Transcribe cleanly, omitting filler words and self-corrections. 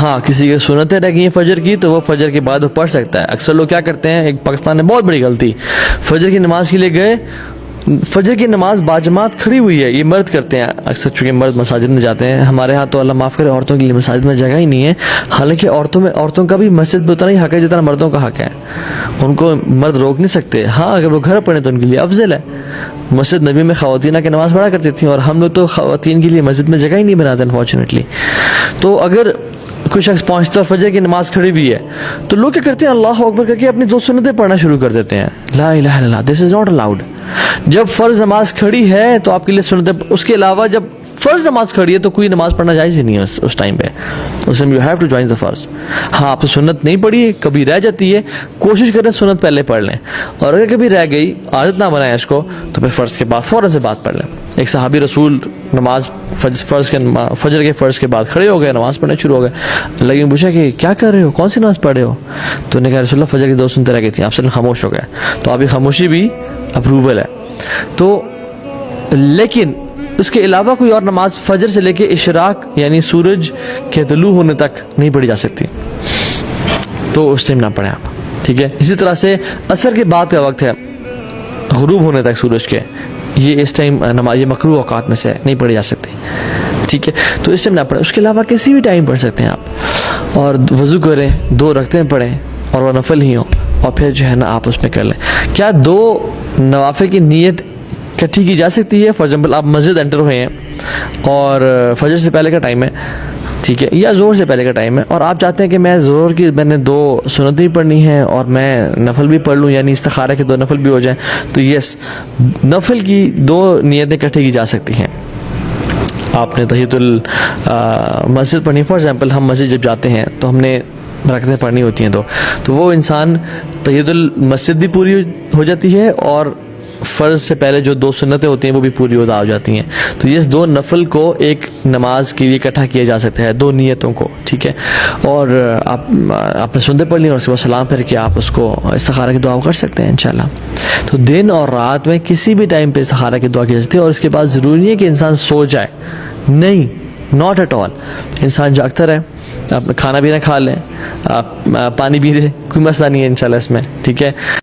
ہاں کسی کی سنتیں رہ گئی ہیں فجر کی تو وہ فجر کے بعد وہ پڑھ سکتا ہے. اکثر لوگ کیا کرتے ہیں, ایک پاکستان میں بہت بڑی غلطی, فجر کی نماز کے لیے گئے, فجر کی نماز باجماعت کھڑی ہوئی ہے, یہ مرد کرتے ہیں اکثر, چونکہ مرد مساجد میں جاتے ہیں. ہمارے ہاں تو اللہ معاف کرے عورتوں کے لیے مساجد میں جگہ ہی نہیں ہے, حالانکہ عورتوں کا بھی مسجد میں اتنا ہی حق ہے جتنا مردوں کا حق ہے, ان کو مرد روک نہیں سکتے. ہاں اگر وہ گھر پڑھیں تو ان کے لیے افضل ہے. مسجد نبی میں خواتین آ کے نماز پڑھا کرتی تھیں, اور ہم لوگ تو خواتین کے لیے مسجد میں جگہ ہی نہیں بناتے انفارچونیٹلی. تو اگر کوئی شخص پہنچتا ہے اور فجر کی نماز کھڑی بھی ہے تو لوگ کیا کرتے ہیں, اللہ اکبر کر کے اپنی 2 سنتیں پڑھنا شروع کر دیتے ہیں. لا الہ الا اللہ, دس از ناٹ الاؤڈ. جب فرض نماز کھڑی ہے تو آپ کے لیے سنتیں, اس کے علاوہ جب فرض نماز کھڑی ہے تو کوئی نماز پڑھنا جائز ہی نہیں ہے اس ٹائم پہ. اس میں you have to join the فرض. ہاں آپ سنت نہیں پڑھی, کبھی رہ جاتی ہے, کوشش کریں سنت پہلے پڑھ لیں, اور اگر کبھی رہ گئی عادت نہ بنائیں اس کو تو پھر فرض کے بعد فوراً سے بات پڑھ لیں. ایک صحابی رسول نماز فجر کے فرض کے بعد کھڑے ہو گئے, نماز پڑھنے شروع ہو گئے. لیکن پوچھا کہ کیا کر رہے ہو, کون سی نماز پڑھ رہے ہو؟ تو انہوں نے کہا رسول اللہ فجر کی 2 سنتیں رہ گئی تھیں. آپ سے خاموش ہو گئے. تو ابھی خاموشی بھی اپروول ہے. تو لیکن اس کے علاوہ کوئی اور نماز فجر سے لے کے اشراق یعنی سورج کے طلوع ہونے تک نہیں پڑھی جا سکتی, تو اس ٹائم نہ پڑھیں آپ, ٹھیک ہے. اسی طرح سے عصر کے بعد کا وقت ہے غروب ہونے تک سورج کے, یہ اس ٹائم نماز یہ مکروہ اوقات میں سے نہیں پڑھی جا سکتی, ٹھیک ہے. تو اس ٹائم نہ پڑھیں. اس کے علاوہ کسی بھی ٹائم پڑھ سکتے ہیں آپ, اور وضو کریں, 2 رکعتیں پڑھیں, اور وہ نفل ہی ہوں, اور پھر جو ہے نا آپ اس میں کر لیں. کیا 2 نوافل کی نیت اکٹھی کی جا سکتی ہے؟ فار ایگزامپل آپ مسجد انٹر ہوئے ہیں اور فجر سے پہلے کا ٹائم ہے, ٹھیک ہے, یا زور سے پہلے کا ٹائم ہے, اور آپ چاہتے ہیں کہ میں زور کی میں نے 2 سنتیں پڑھنی ہیں اور میں نفل بھی پڑھ لوں, یعنی استخارہ کے 2 نفل بھی ہو جائیں, تو یس نفل کی 2 نیتیں اکٹھی کی جا سکتی ہیں. آپ نے تحیۃ المسجد پڑھنی, فار ایگزامپل ہم مسجد جب جاتے ہیں تو ہم نے رکعتیں پڑھنی ہوتی ہیں, تو وہ انسان تحیۃ المسجد بھی پوری ہو جاتی ہے, اور فرض سے پہلے جو 2 سنتیں ہوتی ہیں وہ بھی پوری ادا ہو جاتی ہیں. تو یہ 2 نفل کو ایک نماز کے لیے اکٹھا کیا جا سکتا ہے, 2 نیتوں کو, ٹھیک ہے. اور آپ نے سنتیں پڑھ لی اور اس کے بعد سلام پھر کے آپ اس کو استخارہ کی دعا کر سکتے ہیں انشاءاللہ. تو دن اور رات میں کسی بھی ٹائم پہ استخارہ کی دعا کی جا سکتی ہے. اور اس کے بعد ضروری نہیں ہے کہ انسان سو جائے, نہیں, ناٹ ایٹ آل. انسان جاگتا رہے, آپ کھانا پینا کھا لیں, آپ پانی پی لیں, کوئی مسئلہ نہیں ہے انشاءاللہ اس میں, ٹھیک ہے.